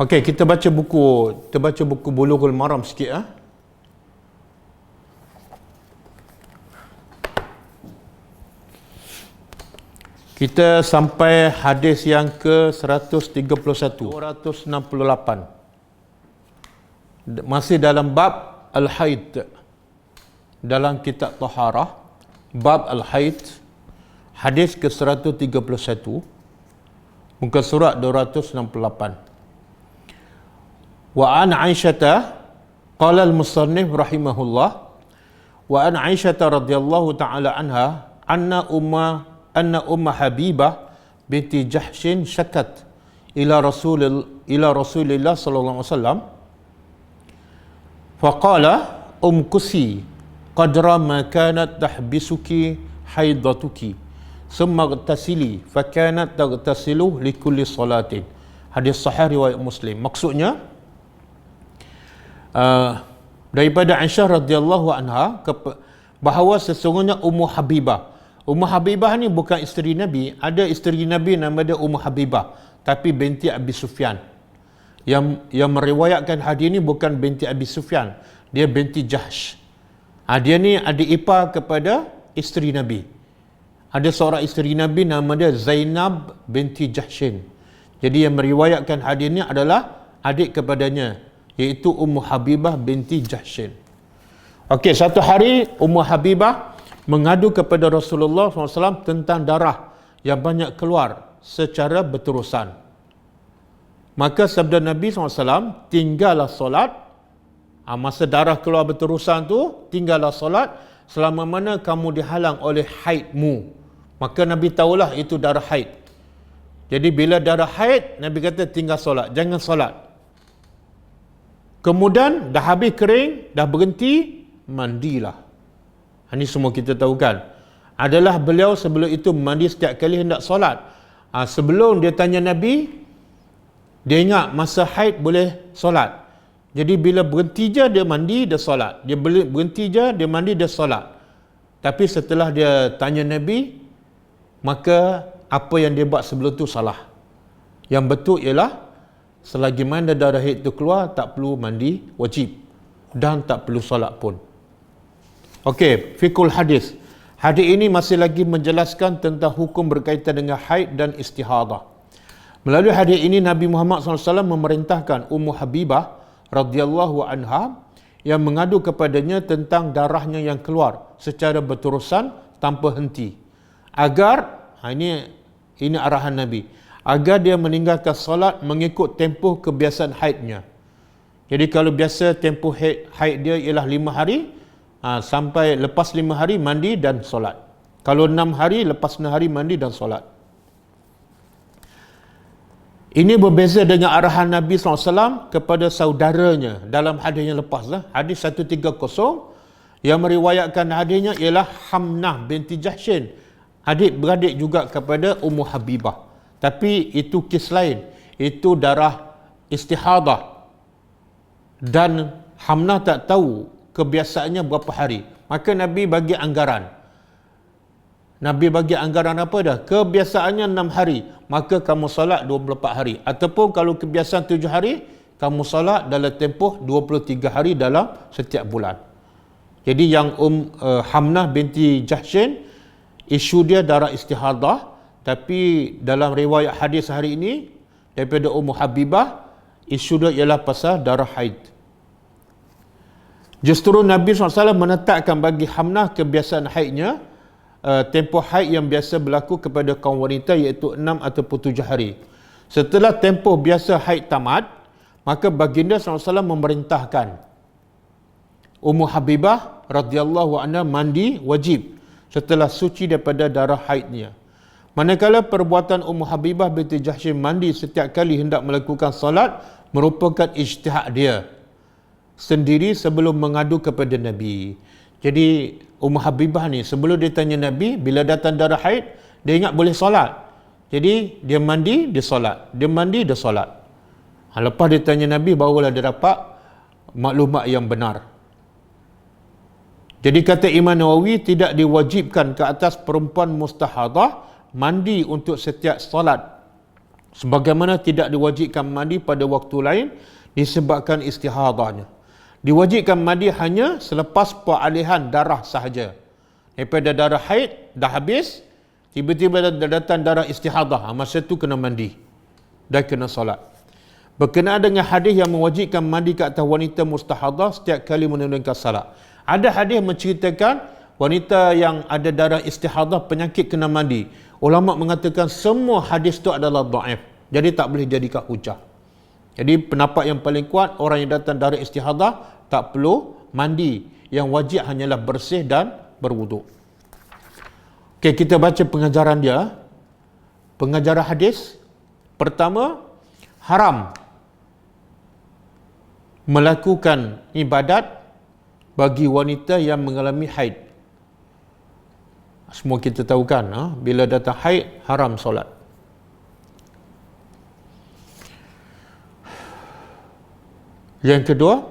Okey, kita baca buku Bulughul Maram sikit ah. Kita sampai hadis yang ke 131, 268. Masih dalam bab Al-Haid. Dalam kitab Taharah, bab Al-Haid, hadis ke 131, muka surat 268. Wa an Aisyata qala al-musannif rahimahullah wa an Aisyata radhiyallahu ta'ala anha anna Umma Habibah binti Jahshin syakat ila Rasulillah sallallahu alaihi wasallam faqala umkusi qadra ma kanat tahbisuki haidatuki thumma igtasili fakanat tagtasilu likulli salatin. Hadis sahih riwayat Muslim. Maksudnya daripada Aisyah radhiyallahu anha bahawa sesungguhnya Ummu Habibah ni bukan isteri Nabi. Ada isteri Nabi nama dia Ummu Habibah, tapi binti Abi Sufyan. Yang meriwayatkan hadis ni bukan binti Abi Sufyan, dia binti Jahsh. Dia ni adik ipar kepada isteri Nabi. Ada seorang isteri Nabi nama dia Zainab binti Jahshin. Jadi yang meriwayatkan hadis ni adalah adik kepadanya, iaitu Ummu Habibah binti Jahshin. Okey, satu hari Ummu Habibah mengadu kepada Rasulullah SAW tentang darah yang banyak keluar secara berterusan. Maka sabda Nabi SAW, tinggallah solat. Masa darah keluar berterusan tu, tinggallah solat selama mana kamu dihalang oleh haidmu. Maka Nabi tahulah itu darah haid. Jadi bila darah haid, Nabi kata tinggal solat, jangan solat. Kemudian dah habis kering, dah berhenti, mandilah. Ini semua kita tahu kan. Adalah beliau sebelum itu mandi setiap kali hendak solat. Sebelum dia tanya Nabi, dia ingat masa haid boleh solat. Jadi bila berhenti je dia mandi, dia solat. Dia berhenti je, dia mandi, dia solat. Tapi setelah dia tanya Nabi, maka apa yang dia buat sebelum tu salah. Yang betul ialah selagi mana darah haid tu keluar, tak perlu mandi wajib dan tak perlu solat pun. Okey, fikul hadis. Hadis ini masih lagi menjelaskan tentang hukum berkaitan dengan haid dan istihadah. Melalui hadis ini Nabi Muhammad SAW memerintahkan Ummu Habibah radhiyallahu anha yang mengadu kepadanya tentang darahnya yang keluar secara berterusan tanpa henti. Agar ini arahan Nabi, agar dia meninggalkan solat mengikut tempoh kebiasaan haidnya. Jadi kalau biasa tempoh haid dia ialah 5 hari, sampai lepas 5 hari mandi dan solat. Kalau 6 hari, lepas 6 hari mandi dan solat. Ini berbeza dengan arahan Nabi SAW kepada saudaranya dalam hadis yang lepas. Hadis 130 yang meriwayatkan hadisnya ialah Hamnah binti Jahshin, adik-beradik juga kepada Ummu Habibah. Tapi itu kes lain, itu darah istihadah. Dan Hamnah tak tahu kebiasaannya berapa hari. Maka Nabi bagi anggaran. Nabi bagi anggaran apa dah? Kebiasaannya 6 hari, maka kamu solat 24 hari. Ataupun kalau kebiasaan 7 hari, kamu solat dalam tempoh 23 hari dalam setiap bulan. Jadi yang Hamnah binti Jahshin, isu dia darah istihadah. Tapi dalam riwayat hadis hari ini daripada Ummu Habibah, isu dia ialah pasal darah haid. Justru Nabi SAW menetapkan bagi Hamnah kebiasaan haidnya, tempoh haid yang biasa berlaku kepada kaum wanita, iaitu 6 ataupun 7 hari. Setelah tempoh biasa haid tamat, maka baginda SAW memerintahkan Ummu Habibah radhiyallahu anha mandi wajib setelah suci daripada darah haidnya. Manakala perbuatan Ummu Habibah binti Jahshin mandi setiap kali hendak melakukan salat merupakan ijtihad dia sendiri sebelum mengadu kepada Nabi. Jadi Ummu Habibah ni sebelum dia tanya Nabi, bila datang darah haid, dia ingat boleh solat. Jadi dia mandi, dia solat. Dia mandi, dia solat. Lepas dia tanya Nabi, barulah dia dapat maklumat yang benar. Jadi kata Imam Nawawi, tidak diwajibkan ke atas perempuan mustahadah mandi untuk setiap solat Sebagaimana tidak diwajibkan mandi pada waktu lain disebabkan istihadahnya. Diwajibkan mandi hanya selepas peralihan darah sahaja. Daripada darah haid dah habis, tiba-tiba dah datang darah istihadah, masa tu kena mandi dan kena solat. Berkenaan dengan hadis yang mewajibkan mandi ke atas wanita mustahadah setiap kali menunaikan salat. Ada hadis menceritakan wanita yang ada darah istihadah penyakit kena mandi. Ulama mengatakan semua hadis itu adalah dhaif. Jadi tak boleh jadikan hujah. Jadi pendapat yang paling kuat, orang yang datang darah istihadah tak perlu mandi. Yang wajib hanyalah bersih dan berwuduk. Okey, kita baca pengajaran dia. Pengajaran hadis. Pertama, haram melakukan ibadat bagi wanita yang mengalami haid. Semua kita tahu kan, bila datang haid, haram solat. Yang kedua,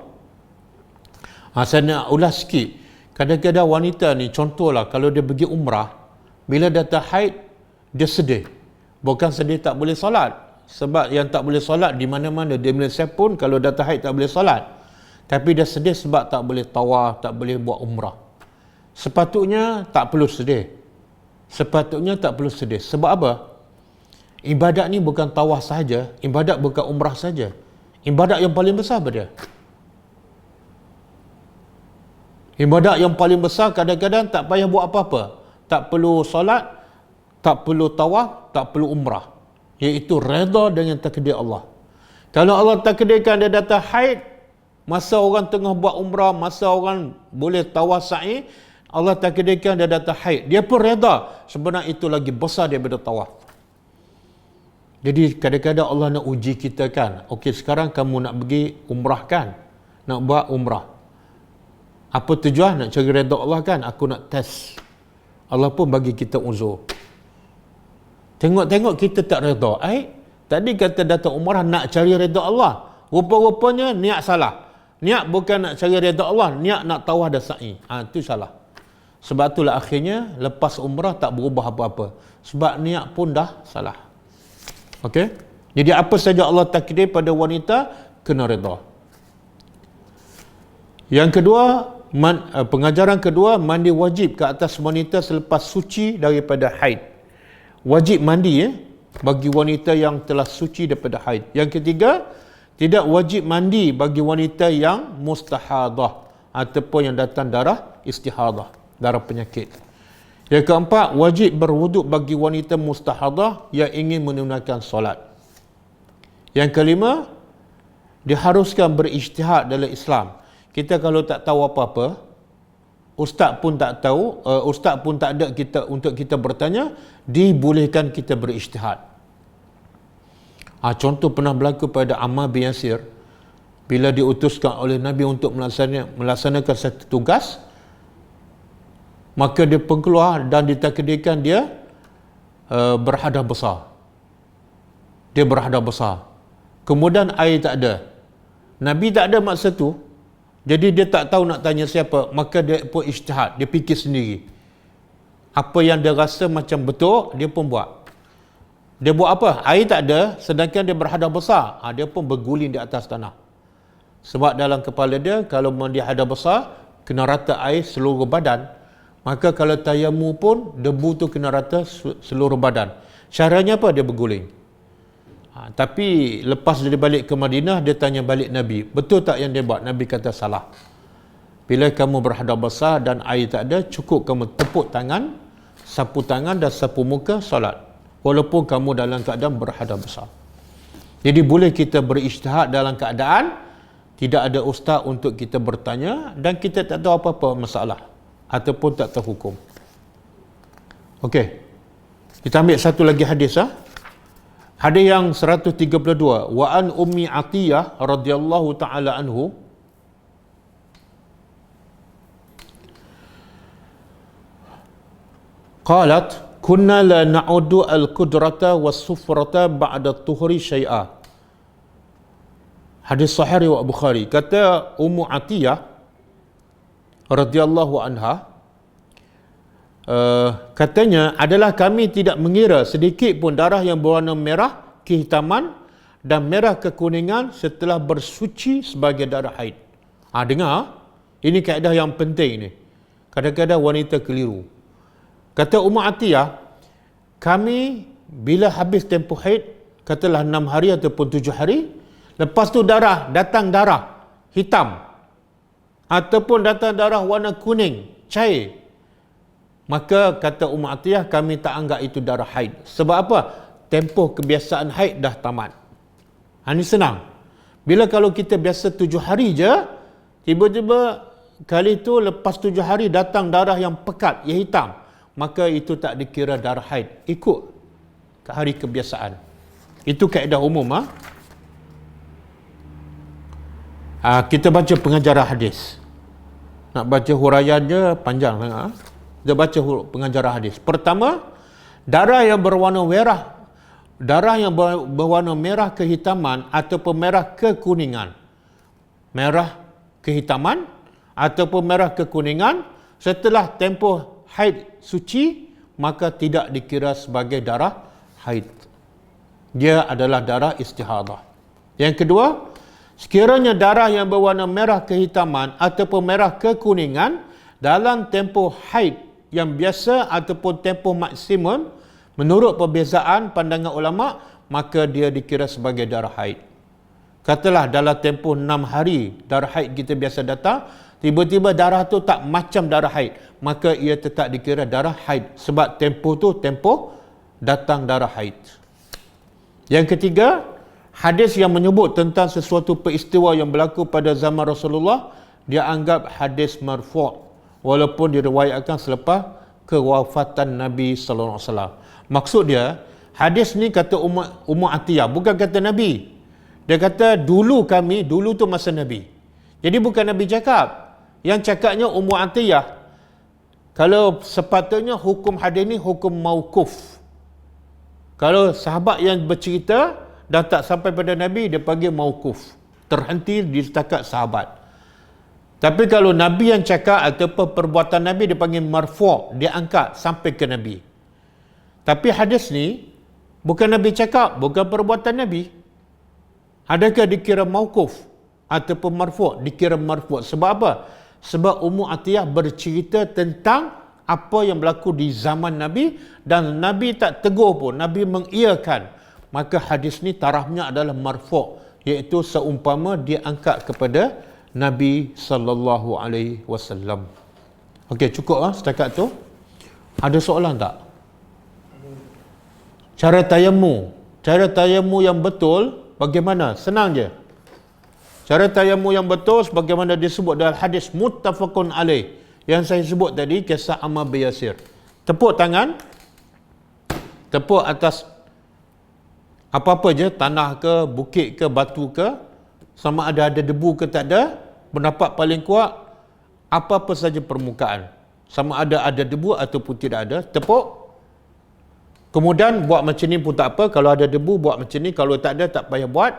saya nak ulas sikit. Kadang-kadang wanita ni, contohlah kalau dia pergi umrah, bila datang haid, dia sedih. Bukan sedih tak boleh solat. Sebab yang tak boleh solat di mana-mana, di Malaysia pun kalau datang haid tak boleh solat. Tapi dia sedih sebab tak boleh tawaf, tak boleh buat umrah. Sepatutnya tak perlu sedih. Sepatutnya tak perlu sedih. Sebab apa? Ibadat ni bukan tawaf sahaja, ibadat bukan umrah saja. Ibadat yang paling besar apa dia? Ibadat yang paling besar kadang-kadang tak payah buat apa-apa. Tak perlu solat, tak perlu tawaf, tak perlu umrah. Iaitu redha dengan takdir Allah. Kalau Allah takdirkan dia datang haid, masa orang tengah buat umrah, masa orang boleh tawaf sa'i, Allah takdirkan dia datang haid, dia pun redha. Sebenarnya itu lagi besar daripada tawaf. Jadi kadang-kadang Allah nak uji kita kan. Okey, sekarang kamu nak pergi umrah kan? Nak buat umrah. Apa tujuan? Nak cari redha Allah kan? Aku nak test. Allah pun bagi kita uzur. Tengok-tengok kita tak redha. Tadi kata datang umrah nak cari redha Allah. Rupa-rupanya niat salah. Niat bukan nak cari redha Allah, niat nak tawaf dan sa'i. Itu salah. Sebab itulah akhirnya lepas umrah tak berubah apa-apa. Sebab niat pun dah salah. Okey? Jadi apa saja Allah takdir pada wanita kena redha. Yang kedua, pengajaran kedua, mandi wajib ke atas wanita selepas suci daripada haid. Wajib mandi bagi wanita yang telah suci daripada haid. Yang ketiga, tidak wajib mandi bagi wanita yang mustahadah ataupun yang datang darah istihadah, darah penyakit. Yang keempat, wajib berwuduk bagi wanita mustahadah yang ingin menunaikan solat. Yang kelima, diharuskan berijtihad dalam Islam. Kita kalau tak tahu apa-apa, ustaz pun tak tahu, ustaz pun tak ada kita untuk kita bertanya, dibolehkan kita berijtihad. Contoh pernah berlaku pada Ammar bin Yasir, bila diutuskan oleh Nabi untuk melaksanakan satu tugas, maka dia pun keluar dan ditakdirkan dia berhadas besar. Dia berhadas besar. Kemudian air tak ada. Nabi tak ada masa tu. Jadi dia tak tahu nak tanya siapa, maka dia pun ijtihad, dia fikir sendiri. Apa yang dia rasa macam betul, dia pun buat. Dia buat apa? Air tak ada, sedangkan dia berhadas besar. Dia pun berguling di atas tanah. Sebab dalam kepala dia, kalau dia hadas besar, kena rata air seluruh badan. Maka kalau tayamu pun, debu tu kena rata seluruh badan. Caranya apa? Dia berguling. Tapi lepas dia balik ke Madinah, dia tanya balik Nabi, betul tak yang dia buat? Nabi kata salah. Bila kamu berhadas besar dan air tak ada, cukup kamu tepuk tangan, sapu tangan dan sapu muka, solat. Walaupun kamu dalam keadaan berhadas besar. Jadi boleh kita berijtihad dalam keadaan tidak ada ustaz untuk kita bertanya dan kita tak tahu apa-apa masalah ataupun tak tahu hukum. Okey. Kita ambil satu lagi hadis. Hadis yang 132, wa an Ummi Atiyah radhiyallahu taala anhu, qalat kunna la na'udu al-qudrata was-sufrata ba'da tuhri syai'a. Hadis sahih riwayat Bukhari. Kata Ummu Atiyah radhiyallahu anha, katanya adalah kami tidak mengira sedikit pun darah yang berwarna merah kehitaman dan merah kekuningan setelah bersuci sebagai darah haid. Dengar, ini kaedah yang penting ni. Kadang-kadang wanita keliru. Kata Ummu Atiyah, kami bila habis tempoh haid, katalah 6 hari ataupun 7 hari, lepas tu datang darah hitam ataupun datang darah warna kuning, cair, maka kata Ummu Atiyah, kami tak anggap itu darah haid. Sebab apa? Tempoh kebiasaan haid dah tamat. Ini senang. Bila kalau kita biasa 7 hari je, tiba-tiba kali itu lepas 7 hari datang darah yang pekat, yang hitam, maka itu tak dikira darah haid. Ikut ke hari kebiasaan. Itu kaedah umum. Kita baca pengajaran hadis. Nak baca huraian je panjang sangat. Kita baca pengajaran hadis. Pertama, darah yang berwarna merah, darah yang berwarna merah kehitaman ataupun merah kekuningan. Merah kehitaman ataupun merah kekuningan setelah tempoh haid suci, maka tidak dikira sebagai darah haid. Dia adalah darah istihadah. Yang kedua, sekiranya darah yang berwarna merah kehitaman ataupun merah kekuningan dalam tempoh haid yang biasa ataupun tempoh maksimum menurut perbezaan pandangan ulama, maka dia dikira sebagai darah haid. Katalah dalam tempoh 6 hari darah haid kita biasa datang, tiba-tiba darah tu tak macam darah haid, maka ia tetap dikira darah haid sebab tempoh tu tempoh datang darah haid. Yang ketiga, hadis yang menyebut tentang sesuatu peristiwa yang berlaku pada zaman Rasulullah, dia anggap hadis marfu' walaupun diriwayatkan selepas kewafatan Nabi sallallahu alaihi wasallam. Maksud dia, hadis ni kata Ummu Atiyah, bukan kata Nabi. Dia kata dulu tu masa Nabi. Jadi bukan Nabi cakap. Yang cakapnya Ummu Atiyah. Kalau sepatutnya hukum hadis ni hukum mauquf. Kalau sahabat yang bercerita dah tak sampai pada Nabi, dia panggil mauquf. Terhenti di setakat sahabat. Tapi kalau Nabi yang cakap ataupun perbuatan Nabi, dia panggil marfu', dia angkat sampai ke Nabi. Tapi hadis ni bukan Nabi cakap, bukan perbuatan Nabi. Adakah dikira mauquf ataupun marfu'? Dikira marfu'. Sebab apa? Sebab Ummu Atiyah bercerita tentang apa yang berlaku di zaman Nabi dan Nabi tak tegur pun, Nabi mengiyakan. Maka hadis ni tarafnya adalah marfu', iaitu seumpama dia angkat kepada Nabi sallallahu alaihi wasallam. Okey, cukup setakat tu. Ada soalan tak? Cara tayammum yang betul bagaimana? Senang je. Cara tayammum yang betul sebagaimana disebut dalam hadis muttafaqun alaih yang saya sebut tadi, kisah Ammar bin Yasir. Tepuk tangan, tepuk atas apa-apa je, tanah ke, bukit ke, batu ke, sama ada debu ke tak ada. Pendapat paling kuat, apa-apa saja permukaan, sama ada debu ataupun tidak ada, tepuk. Kemudian buat macam ni pun tak apa, kalau ada debu buat macam ni, kalau tak ada tak payah buat.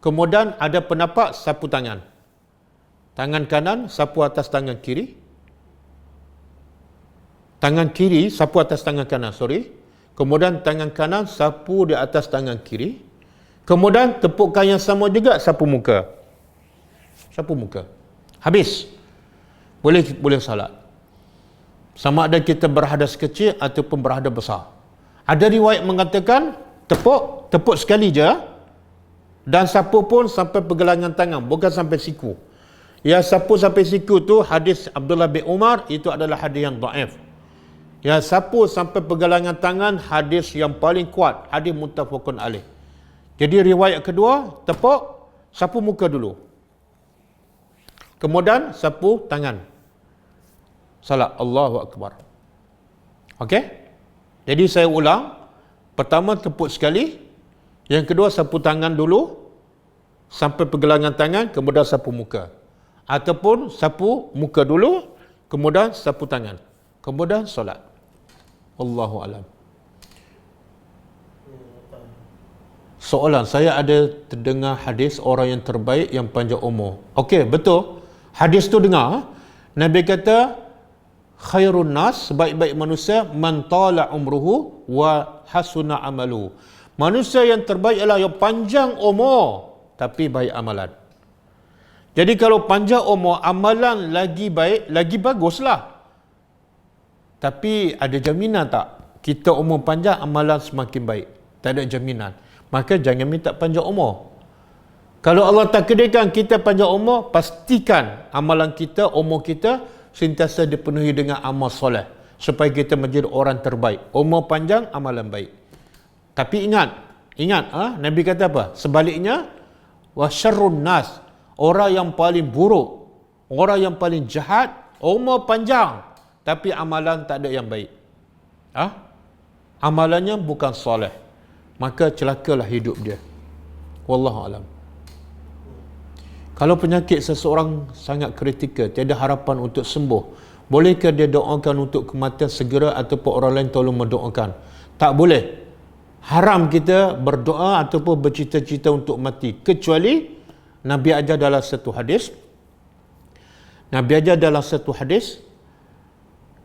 Kemudian ada pendapat sapu tangan. Tangan kanan sapu atas tangan kiri. Tangan kiri sapu atas tangan kanan, Kemudian tangan kanan sapu di atas tangan kiri. Kemudian tepukkan yang sama juga sapu muka. Sapu muka. Habis. Boleh salat. Sama ada kita berhadas kecil ataupun berhadas besar. Ada riwayat mengatakan tepuk sekali je dan sapu pun sampai pergelangan tangan, bukan sampai siku. Yang sapu sampai siku tu hadis Abdullah bin Umar, itu adalah hadis yang dhaif. Yang sapu sampai pergelangan tangan hadis yang paling kuat, hadis muttafaqun alaih. Jadi riwayat kedua, tepuk, sapu muka dulu. Kemudian sapu tangan. Salat Allahu Akbar. Okey? Jadi saya ulang. Pertama tepuk sekali. Yang kedua sapu tangan dulu sampai pergelangan tangan, kemudian sapu muka. Ataupun sapu muka dulu, kemudian sapu tangan. Kemudian solat. Allahu alam. Soalan, saya ada terdengar hadis orang yang terbaik yang panjang umur. Okey, betul. Hadis tu dengar. Nabi kata khairun nas, sebaik-baik manusia, man tala umruhu wa hasuna amalu. Manusia yang terbaik ialah yang panjang umur tapi baik amalan. Jadi kalau panjang umur, amalan lagi baik, lagi baguslah. Tapi ada jaminan tak? Kita umur panjang, amalan semakin baik. Tak ada jaminan. Maka jangan minta panjang umur. Kalau Allah takdirkan kita panjang umur, pastikan amalan kita, umur kita sentiasa dipenuhi dengan amal soleh. Supaya kita menjadi orang terbaik. Umur panjang, amalan baik. Tapi ingat, Nabi kata apa? Sebaliknya, wa syarrun nas, orang yang paling buruk, orang yang paling jahat, umur panjang tapi amalan tak ada yang baik. Amalannya bukan soleh, maka celakalah hidup dia. Wallahu alam. Kalau penyakit seseorang sangat kritikal, tiada harapan untuk sembuh, bolehkah dia doakan untuk kematian segera ataupun orang lain tolong mendoakan? Tak boleh. Haram kita berdoa ataupun bercita-cita untuk mati, kecuali Nabi ajar dalam satu hadis,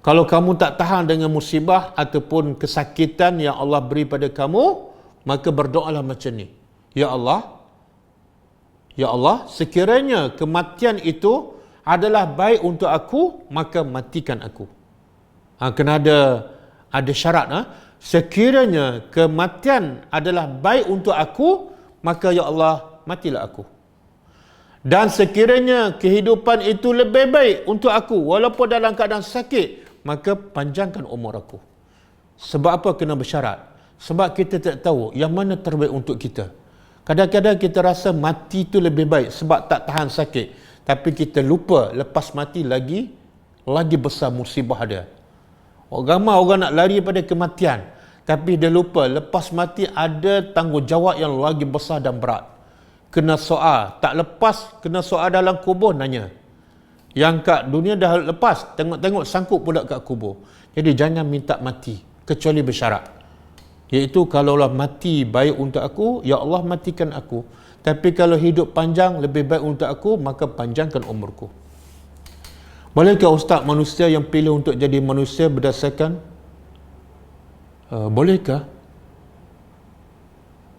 kalau kamu tak tahan dengan musibah ataupun kesakitan yang Allah beri pada kamu, maka berdoalah macam ni. Ya Allah, sekiranya kematian itu adalah baik untuk aku, maka matikan aku. Kena ada syarat. Sekiranya kematian adalah baik untuk aku, maka ya Allah, matilah aku. Dan sekiranya kehidupan itu lebih baik untuk aku walaupun dalam keadaan sakit, maka panjangkan umur aku. Sebab apa kena bersyarat? Sebab kita tak tahu yang mana terbaik untuk kita. Kadang-kadang kita rasa mati itu lebih baik sebab tak tahan sakit, tapi kita lupa lepas mati lagi besar musibah dia. Ramai orang nak lari pada kematian, tapi dia lupa lepas mati ada tanggungjawab yang lagi besar dan berat. Kena soal, tak lepas kena soal dalam kubur nanya. Yang kat dunia dah lepas, tengok-tengok sangkut pula kat kubur. Jadi jangan minta mati kecuali bersyarat. Iaitu kalaulah mati baik untuk aku, ya Allah matikan aku. Tapi kalau hidup panjang lebih baik untuk aku, maka panjangkan umurku. Bolehkah Ustaz manusia yang pilih untuk jadi manusia berdasarkan bolehkah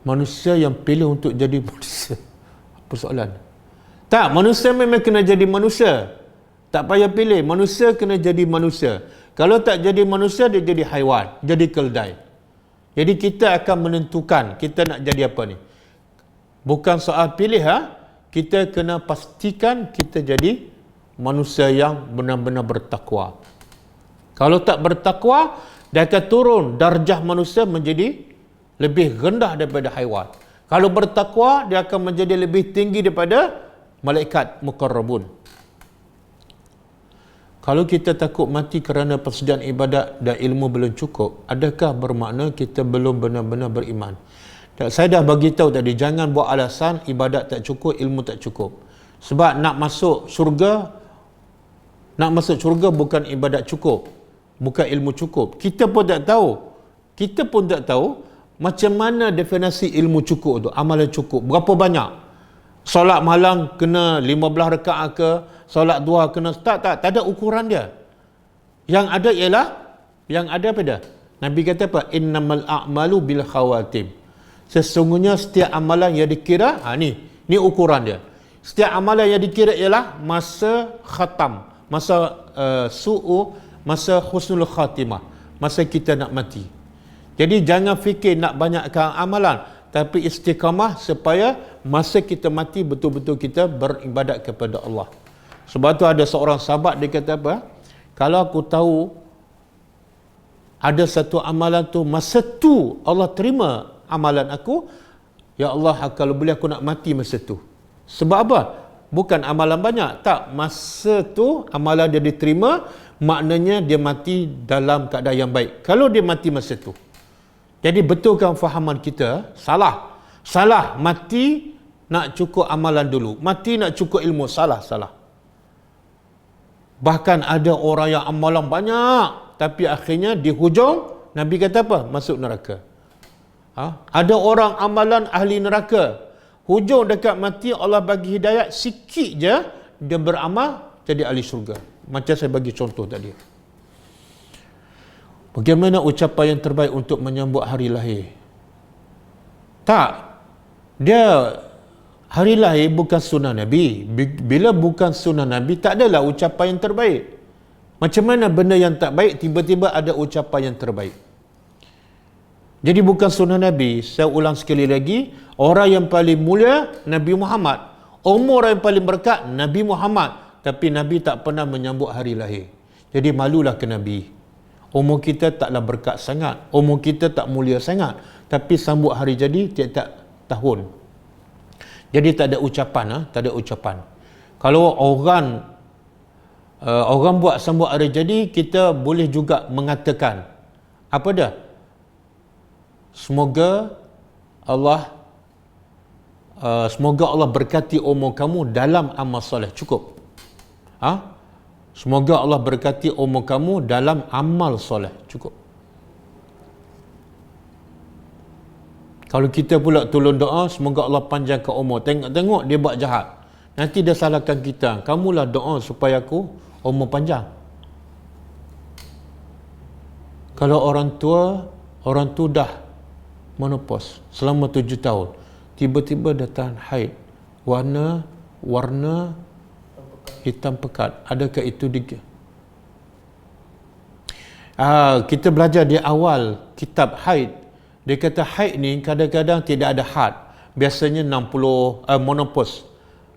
manusia yang pilih untuk jadi manusia? Apa soalan? Tak, manusia memang kena jadi manusia. Tak payah pilih, manusia kena jadi manusia. Kalau tak jadi manusia, dia jadi haiwan, jadi keldai. Jadi kita akan menentukan kita nak jadi apa ni. Bukan soal pilih, kita kena pastikan kita jadi manusia yang benar-benar bertakwa. Kalau tak bertakwa, dia akan turun darjah manusia menjadi lebih rendah daripada haiwan. Kalau bertakwa, dia akan menjadi lebih tinggi daripada malaikat muqarrabun. Kalau kita takut mati kerana persediaan ibadat dan ilmu belum cukup, adakah bermakna kita belum benar-benar beriman? Dan saya dah bagi tahu tadi, jangan buat alasan ibadat tak cukup, ilmu tak cukup. Sebab nak masuk syurga bukan ibadat cukup, bukan ilmu cukup. Kita pun tak tahu macam mana definisi ilmu cukup tu, amalan cukup. Berapa banyak? Solat malam kena 15 rakaat ke? Solat duha kena tak ada ukuran dia. Yang ada apa dah? Nabi kata apa? Innamal a'malu bil khawatim. Sesungguhnya setiap amalan yang dikira, ni ukuran dia. Setiap amalan yang dikira ialah masa khatam, masa masa husnul khatimah, masa kita nak mati. Jadi jangan fikir nak banyakkan amalan, tapi istiqamah supaya masa kita mati betul-betul kita beribadat kepada Allah. Sebab tu ada seorang sahabat, dia kata apa? Kalau aku tahu ada satu amalan tu, masa tu Allah terima amalan aku, ya Allah, kalau boleh aku nak mati masa tu. Sebab apa? Bukan amalan banyak, tak, masa tu amalan dia diterima, maknanya dia mati dalam keadaan yang baik. Kalau dia mati masa tu. Jadi betulkan fahaman kita salah mati nak cukup amalan dulu, mati nak cukup ilmu, salah. Bahkan ada orang yang amalan banyak tapi akhirnya di hujung Nabi kata apa? Masuk neraka. Ada orang amalan ahli neraka, hujung dekat mati Allah bagi hidayat sikit je, dia beramal jadi ahli syurga. Macam saya bagi contoh tadi. Bagaimana ucapan yang terbaik untuk menyambut hari lahir? Tak. Dia hari lahir bukan sunnah Nabi. Bila bukan sunnah Nabi, tak adalah ucapan yang terbaik. Macam mana benda yang tak baik tiba-tiba ada ucapan yang terbaik? Jadi bukan sunnah Nabi. Saya ulang sekali lagi, orang yang paling mulia Nabi Muhammad. Umur yang paling berkat Nabi Muhammad. Tapi Nabi tak pernah menyambut hari lahir. Jadi malulah ke Nabi. Umur kita taklah berkat sangat, umur kita tak mulia sangat, tapi sambut hari jadi tiap-tiap tahun. Jadi tak ada ucapan, tak ada ucapan. Kalau orang buat sambut hari jadi, kita boleh juga mengatakan apa dah? Semoga Allah berkati umur kamu dalam amal soleh. Cukup. Semoga Allah berkati umur kamu dalam amal soleh. Cukup. Kalau kita pula tolong doa, semoga Allah panjangkan umur. Tengok dia buat jahat. Nanti dia salahkan kita. Kamulah doa supaya aku umur panjang. Kalau orang tu dah menopause selama 7 tahun. Tiba-tiba datang haid. Warna hitam pekat. Adakah itu kita belajar di awal kitab haid. Dia kata haid ni kadang-kadang tidak ada had. Biasanya 60 menopause.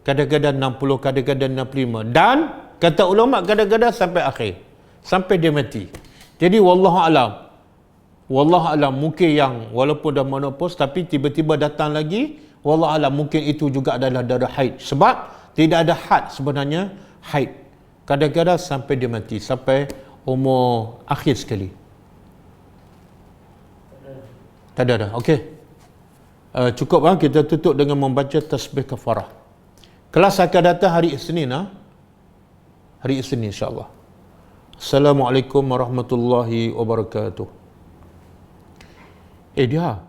Kadang-kadang 60, kadang-kadang 65. Dan kata ulama kadang-kadang sampai akhir. Sampai dia mati. Jadi wallahu alam mungkin yang walaupun dah menopause tapi tiba-tiba datang lagi, wallahu alam mungkin itu juga adalah darah haid. Sebab tidak ada had sebenarnya haid. Kadang-kadang sampai dia mati, sampai umur akhir sekali. Tak ada dah. Okey. Cukup kita tutup dengan membaca tasbih kafarah. Kelas akan datang hari Isnin Hari Isnin insya-Allah. Assalamualaikum warahmatullahi wabarakatuh. Dia